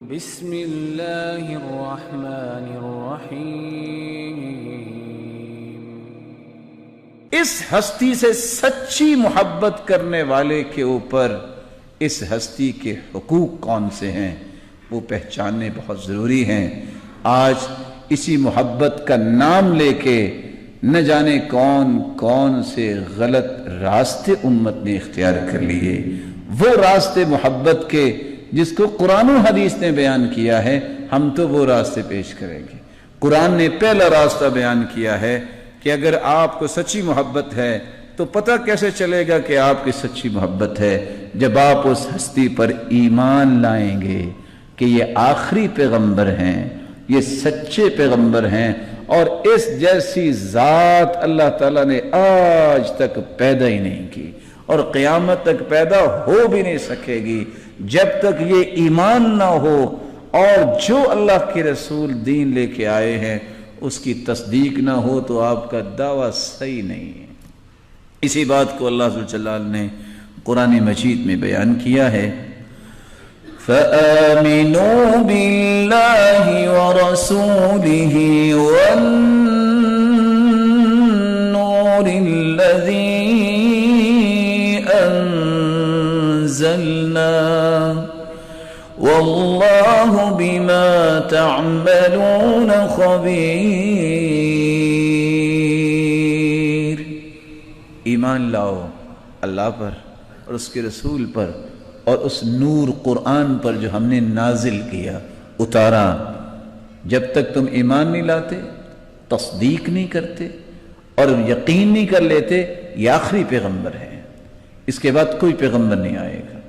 بسم اللہ الرحمن الرحیم۔ اس ہستی سے سچی محبت کرنے والے کے اوپر اس ہستی کے حقوق کون سے ہیں وہ پہچاننے بہت ضروری ہیں۔ آج اسی محبت کا نام لے کے نہ جانے کون کون سے غلط راستے امت نے اختیار کر لیے۔ وہ راستے محبت کے جس کو قرآن و حدیث نے بیان کیا ہے، ہم تو وہ راستے پیش کریں گے۔ قرآن نے پہلا راستہ بیان کیا ہے کہ اگر آپ کو سچی محبت ہے تو پتہ کیسے چلے گا کہ آپ کی سچی محبت ہے؟ جب آپ اس ہستی پر ایمان لائیں گے کہ یہ آخری پیغمبر ہیں، یہ سچے پیغمبر ہیں، اور اس جیسی ذات اللہ تعالیٰ نے آج تک پیدا ہی نہیں کی اور قیامت تک پیدا ہو بھی نہیں سکے گی جب تک یہ ایمان نہ ہو اور جو اللہ کے رسول دین لے کے آئے ہیں اس کی تصدیق نہ ہو تو آپ کا دعویٰ صحیح نہیں ہے۔ اسی بات کو اللہ ذو جلال نے قرآن مجید میں بیان کیا ہے۔ فَآمِنُوا بِاللَّهِ وَرَسُولِهِ وَالنُّورِ الَّذِي أَنزَلْنَا وَاللَّهُ بِمَا تَعْمَلُونَ خَبِيرٌ۔ ایمان لاؤ اللہ پر اور اس کے رسول پر اور اس نور قرآن پر جو ہم نے نازل کیا، اتارا۔ جب تک تم ایمان نہیں لاتے، تصدیق نہیں کرتے اور یقین نہیں کر لیتے یہ آخری پیغمبر ہے، اس کے بعد کوئی پیغمبر نہیں آئے گا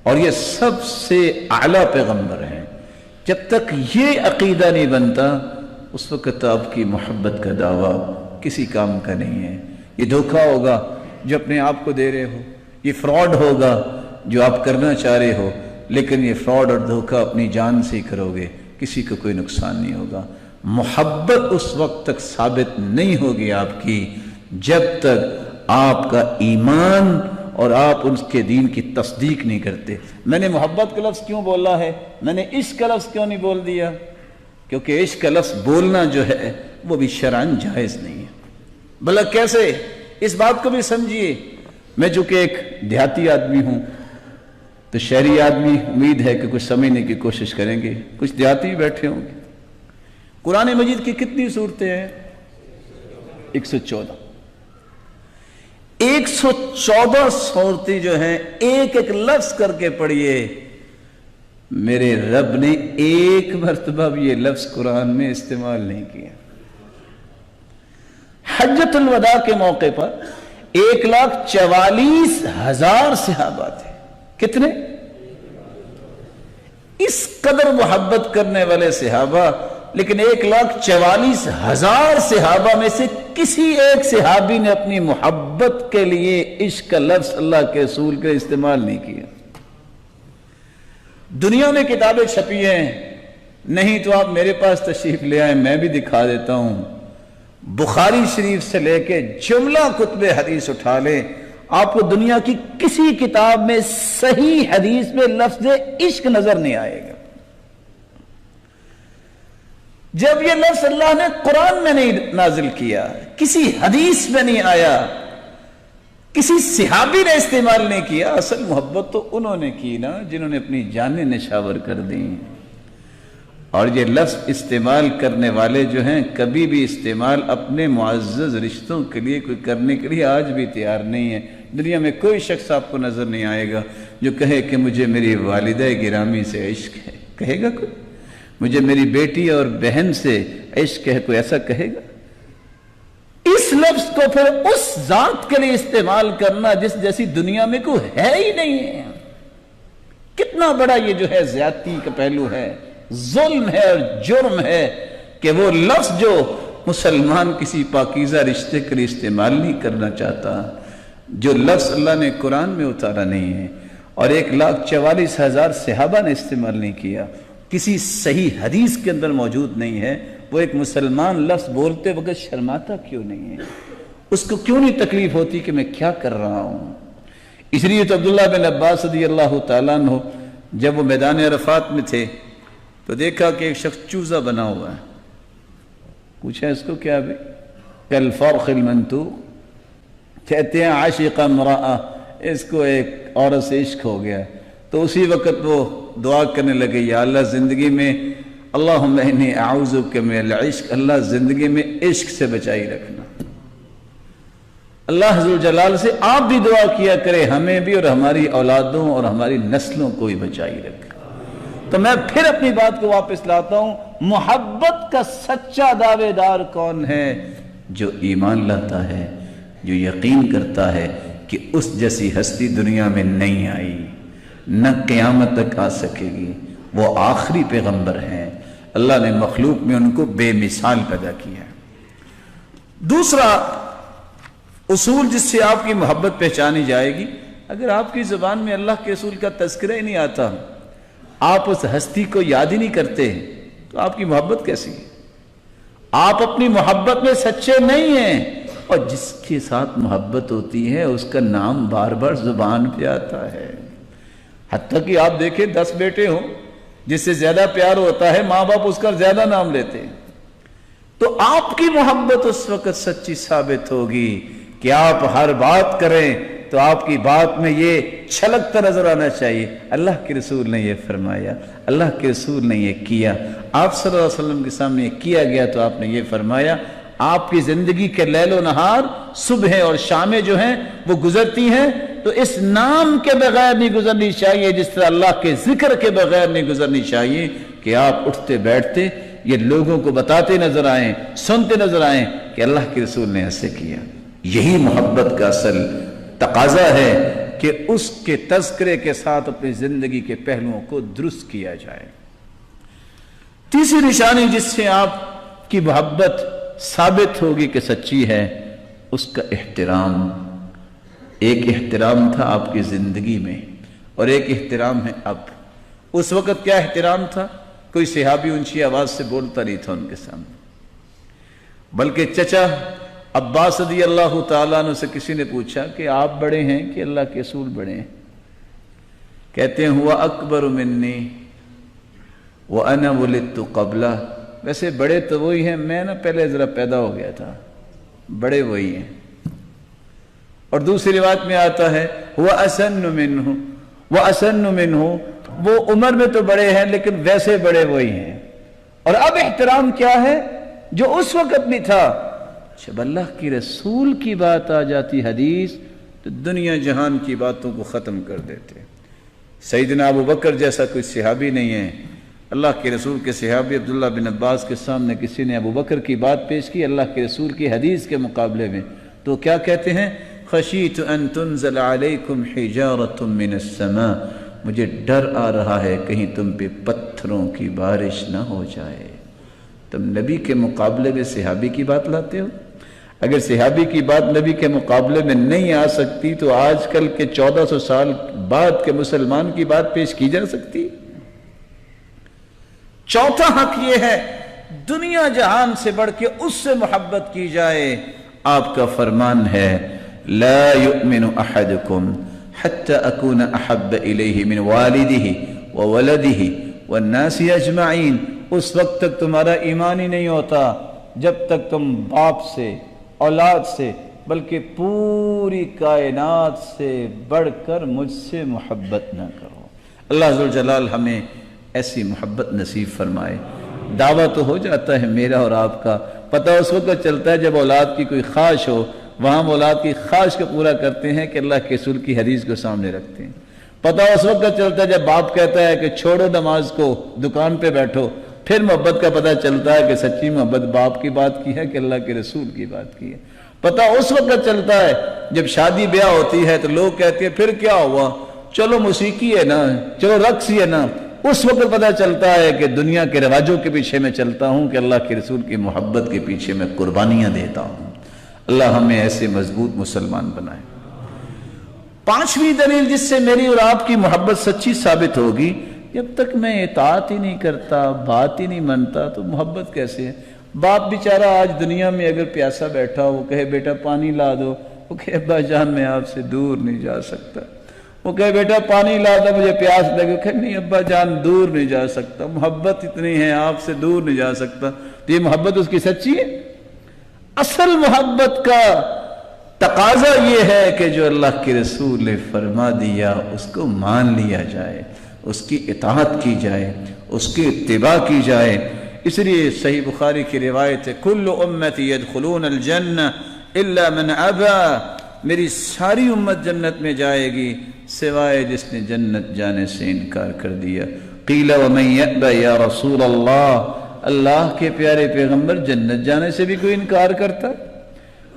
اور یہ سب سے اعلیٰ پیغمبر ہیں۔ جب تک یہ عقیدہ نہیں بنتا اس وقت آپ کی محبت کا دعویٰ کسی کام کا نہیں ہے۔ یہ دھوکہ ہوگا جو اپنے آپ کو دے رہے ہو، یہ فراڈ ہوگا جو آپ کرنا چاہ رہے ہو، لیکن یہ فراڈ اور دھوکہ اپنی جان سے ہی کرو گے، کسی کو کوئی نقصان نہیں ہوگا۔ محبت اس وقت تک ثابت نہیں ہوگی آپ کی جب تک آپ کا ایمان اور آپ اس کے دین کی تصدیق نہیں کرتے۔ میں نے محبت کا لفظ کیوں بولا ہے؟ میں نے عشق کا لفظ کیوں نہیں بول دیا؟ کیونکہ عشق کا لفظ بولنا جو ہے وہ بھی شرعاً جائز نہیں ہے۔ بھلا کیسے؟ اس بات کو بھی سمجھیے۔ میں چونکہ ایک دیہاتی آدمی ہوں تو شہری آدمی امید ہے کہ کچھ سمجھنے کی کوشش کریں گے، کچھ دیہاتی بیٹھے ہوں گے۔ قرآن مجید کی کتنی سورتیں ہیں؟ 114۔ 114 صورتیں جو ہیں ایک ایک لفظ کر کے پڑھیے۔ میرے رب نے ایک مرتبہ بھی یہ لفظ قرآن میں استعمال نہیں کیا۔ حجۃ الوداع کے موقع پر 1,44,000 صحابہ تھے۔ کتنے؟ اس قدر محبت کرنے والے صحابہ، لیکن 1,44,000 صحابہ میں سے کسی ایک صحابی نے اپنی محبت کے لیے عشق کا لفظ اللہ کے رسول کے استعمال نہیں کیا۔ دنیا میں کتابیں چھپی ہیں، نہیں تو آپ میرے پاس تشریف لے آئیں، میں بھی دکھا دیتا ہوں۔ بخاری شریف سے لے کے جملہ کتب حدیث اٹھا لیں، آپ کو دنیا کی کسی کتاب میں صحیح حدیث میں لفظ عشق نظر نہیں آئے گا۔ جب یہ لفظ اللہ نے قرآن میں نہیں نازل کیا، کسی حدیث میں نہیں آیا، کسی صحابی نے استعمال نہیں کیا، اصل محبت تو انہوں نے کی نا جنہوں نے اپنی جانیں نشاور کر دیں۔ اور یہ لفظ استعمال کرنے والے جو ہیں کبھی بھی استعمال اپنے معزز رشتوں کے لیے کوئی کرنے کے لیے آج بھی تیار نہیں ہے۔ دنیا میں کوئی شخص آپ کو نظر نہیں آئے گا جو کہے کہ مجھے میری والدہ گرامی سے عشق ہے۔ کہے گا کوئی؟ مجھے میری بیٹی اور بہن سے عشق ہے، کوئی ایسا کہے گا؟ اس لفظ کو پھر اس ذات کے لیے استعمال کرنا جس جیسی دنیا میں کوئی ہے ہی نہیں ہے، کتنا بڑا یہ جو ہے زیادتی کا پہلو ہے، ظلم ہے اور جرم ہے کہ وہ لفظ جو مسلمان کسی پاکیزہ رشتے کے لیے استعمال نہیں کرنا چاہتا، جو لفظ اللہ نے قرآن میں اتارا نہیں ہے اور 1,44,000 صحابہ نے استعمال نہیں کیا، کسی صحیح حدیث کے اندر موجود نہیں ہے، وہ ایک مسلمان لفظ بولتے وقت شرماتا کیوں نہیں ہے؟ اس کو کیوں نہیں تکلیف ہوتی کہ میں کیا کر رہا ہوں؟ اس لیے تو عبداللہ بن عباس رضی اللہ تعالیٰ عنہ جب وہ میدان عرفات میں تھے تو دیکھا کہ ایک شخص چوزا بنا ہوا ہے. پوچھا اس کو کیا بھی؟ کالفرخ المنتوق، کہتے ہیں عاشق امرأہ، اس کو ایک عورت سے عشق ہو گیا. تو اسی وقت وہ دعا کرنے لگے، یا اللہ زندگی میں اللہم انی اعوذ بک من العشق، اللہ زندگی میں عشق سے بچائی رکھنا. اللہ ذو الجلال سے آپ بھی دعا کیا کرے ہمیں بھی اور ہماری اولادوں اور ہماری نسلوں کو بھی بچائی رکھے. تو میں پھر اپنی بات کو واپس لاتا ہوں، محبت کا سچا دعوے دار کون ہے؟ جو ایمان لاتا ہے، جو یقین کرتا ہے کہ اس جیسی ہستی دنیا میں نہیں آئی، نہ قیامت تک آ سکے گی. وہ آخری پیغمبر ہیں، اللہ نے مخلوق میں ان کو بے مثال پیدا کیا ہے. دوسرا اصول جس سے آپ کی محبت پہچانی جائے گی، اگر آپ کی زبان میں اللہ کے رسول کا تذکرہ ہی نہیں آتا، آپ اس ہستی کو یاد ہی نہیں کرتے، تو آپ کی محبت کیسی ہے؟ آپ اپنی محبت میں سچے نہیں ہیں. اور جس کے ساتھ محبت ہوتی ہے اس کا نام بار بار زبان پہ آتا ہے. حتیٰ کہ آپ دیکھیں 10 بیٹے ہوں، جس سے زیادہ پیار ہوتا ہے ماں باپ اس کا زیادہ نام لیتے ہیں. تو آپ کی محبت اس وقت سچی ثابت ہوگی کہ آپ ہر بات کریں تو آپ کی بات میں یہ چھلکتا نظر آنا چاہیے، اللہ کے رسول نے یہ فرمایا، اللہ کے رسول نے یہ کیا. آپ صلی اللہ علیہ وسلم کے سامنے یہ کیا گیا تو آپ نے یہ فرمایا. آپ کی زندگی کے لیل و نہار، صبح اور شامیں جو ہیں وہ گزرتی ہیں تو اس نام کے بغیر نہیں گزرنی چاہیے، جس طرح اللہ کے ذکر کے بغیر نہیں گزرنی چاہیے کہ آپ اٹھتے بیٹھتے یہ لوگوں کو بتاتے نظر آئیں، سنتے نظر آئیں کہ اللہ کے رسول نے ایسے کیا. یہی محبت کا اصل تقاضا ہے کہ اس کے تذکرے کے ساتھ اپنی زندگی کے پہلوؤں کو درست کیا جائے. تیسری نشانی جس سے آپ کی محبت ثابت ہوگی کہ سچی ہے، اس کا احترام. ایک احترام تھا آپ کی زندگی میں اور ایک احترام ہے اب. اس وقت کیا احترام تھا؟ کوئی صحابی اونچی آواز سے بولتا نہیں تھا ان کے سامنے، بلکہ چچا عباس رضی اللہ تعالیٰ عنہ سے کسی نے پوچھا کہ آپ بڑے ہیں کہ اللہ کے رسول بڑے ہیں؟ کہتے ہیں ہوا اکبر منی وانا ولدت قبلہ. ویسے بڑے تو وہی ہیں، میں نا پہلے ذرا پیدا ہو گیا تھا، بڑے وہی ہیں. اور دوسری روایت میں آتا ہے ہوا اسن منہ واسن منہ، وہ عمر میں تو بڑے ہیں لیکن ویسے بڑے وہی ہیں. اور اب احترام کیا ہے جو اس وقت بھی تھا؟ جب اللہ کی رسول کی بات آ جاتی حدیث تو دنیا جہان کی باتوں کو ختم کر دیتے. سیدنا ابو بکر جیسا کوئی صحابی نہیں ہے. اللہ کے رسول کے صحابی عبداللہ بن عباس کے سامنے کسی نے ابو بکر کی بات پیش کی اللہ کے رسول کی حدیث کے مقابلے میں، تو کیا کہتے ہیں؟ خشیت ان تنزل علیکم حجارۃ من السماء، مجھے ڈر آ رہا ہے کہیں تم پہ پتھروں کی بارش نہ ہو جائے. تم نبی کے مقابلے میں صحابی کی بات لاتے ہو. اگر صحابی کی بات نبی کے مقابلے میں نہیں آ سکتی تو آج کل کے 1400 سال بعد کے مسلمان کی بات پیش کی جا سکتی؟ چوتھا حق یہ ہے دنیا جہان سے بڑھ کے اس سے محبت کی جائے. آپ کا فرمان ہے لا یؤمن احدکم حتی اکون احب الیہ من والدہ وولدہ والناس اجمعین. اس وقت تک تمہارا ایمان ہی نہیں ہوتا جب تک تم باپ سے، اولاد سے، بلکہ پوری کائنات سے بڑھ کر مجھ سے محبت نہ کرو. اللہ ذوالجلال ہمیں ایسی محبت نصیب فرمائے. دعویٰ تو ہو جاتا ہے میرا اور آپ کا، پتہ اس وقت چلتا ہے جب اولاد کی کوئی خواہش ہو، وہاں ہم اولاد کی خواہش کو پورا کرتے ہیں کہ اللہ کے رسول کی حدیث کو سامنے رکھتے ہیں. پتہ اس وقت چلتا ہے جب باپ کہتا ہے کہ چھوڑو نماز کو، دکان پہ بیٹھو. پھر محبت کا پتہ چلتا ہے کہ سچی محبت باپ کی بات کی ہے کہ اللہ کے رسول کی بات کی ہے. پتہ اس وقت چلتا ہے جب شادی بیاہ ہوتی ہے تو لوگ کہتے ہیں پھر کیا ہوا، چلو موسیقی ہے نا، چلو رقص ہی ہے نا. اس وقت پتہ چلتا ہے کہ دنیا کے رواجوں کے پیچھے میں چلتا ہوں کہ اللہ کے رسول کی محبت کے پیچھے میں قربانیاں دیتا ہوں. اللہ ہمیں ایسے مضبوط مسلمان بنائے. پانچویں دلیل جس سے میری اور آپ کی محبت سچی ثابت ہوگی، جب تک میں اطاعت ہی نہیں کرتا، بات ہی نہیں مانتا تو محبت کیسے ہے؟ باپ بیچارہ آج دنیا میں اگر پیاسا بیٹھا ہو، کہے بیٹا پانی لا دو، وہ کہے ابا جان میں آپ سے دور نہیں جا سکتا. وہ کہے بیٹا پانی لا دو مجھے پیاس لگے، کہ نہیں ابا جان دور نہیں جا سکتا، محبت اتنی ہے آپ سے دور نہیں جا سکتا۔ تو یہ محبت اس کی سچی ہے؟ اصل محبت کا تقاضا یہ ہے کہ جو اللہ کے رسول نے فرما دیا اس کو مان لیا جائے، اس کی اطاعت کی جائے، اس کی اتباع کی جائے۔ اس لیے صحیح بخاری کی روایت ہے کل امتی يدخلون الجنہ الا من ابا، میری ساری امت جنت میں جائے گی سوائے جس نے جنت جانے سے انکار کر دیا۔ قیل ومن یأبى یا رسول اللہ، اللہ کے پیارے پیغمبر جنت جانے سے بھی کوئی انکار کرتا؟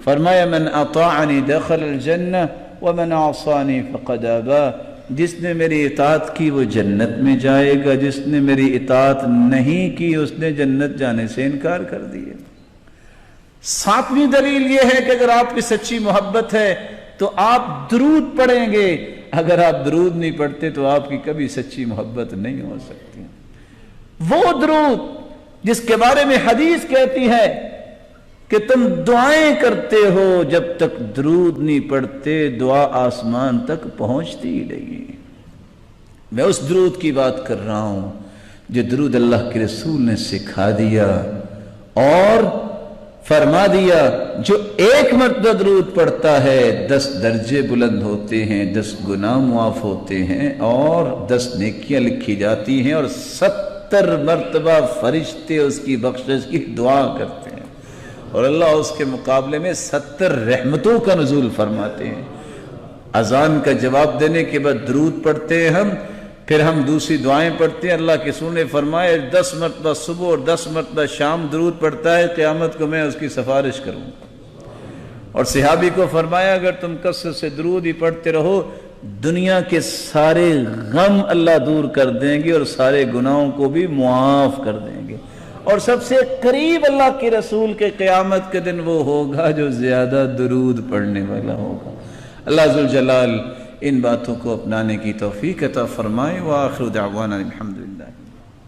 فرمایا من اطاعنی دخل الجنہ ومن عصانی فقد ابا، جس نے میری اطاعت کی وہ جنت میں جائے گا، جس نے میری اطاعت نہیں کی اس نے جنت جانے سے انکار کر دیا۔ ساتویں دلیل یہ ہے کہ اگر آپ کی سچی محبت ہے تو آپ درود پڑھیں گے، اگر آپ درود نہیں پڑھتے تو آپ کی کبھی سچی محبت نہیں ہو سکتی۔ وہ درود جس کے بارے میں حدیث کہتی ہے کہ تم دعائیں کرتے ہو جب تک درود نہیں پڑھتے دعا آسمان تک پہنچتی ہی نہیں۔ میں اس درود کی بات کر رہا ہوں جو درود اللہ کے رسول نے سکھا دیا اور فرما دیا جو ایک مرتبہ درود پڑھتا ہے 10 درجے بلند ہوتے ہیں، 10 گناہ معاف ہوتے ہیں اور 10 نیکیاں لکھی جاتی ہیں اور 70 مرتبہ فرشتے اس کی بخشش کی دعا کرتے ہیں اور اللہ اس کے مقابلے میں 70 رحمتوں کا نزول فرماتے ہیں۔ اذان کا جواب دینے کے بعد درود پڑھتے ہیں پھر ہم دوسری دعائیں پڑھتے ہیں۔ اللہ کے رسول نے فرمایا 10 مرتبہ صبح اور 10 مرتبہ شام درود پڑھتا ہے قیامت کو میں اس کی سفارش کروں گا۔ اور صحابی کو فرمایا اگر تم کثرت سے درود ہی پڑھتے رہو دنیا کے سارے غم اللہ دور کر دیں گے اور سارے گناہوں کو بھی معاف کر دیں گے، اور سب سے قریب اللہ کے رسول کے قیامت کے دن وہ ہوگا جو زیادہ درود پڑھنے والا ہوگا۔ اللہ ذوالجلال ان باتوں کو اپنانے کی توفیق عطا فرمائے۔ وآخر دعوانا الحمد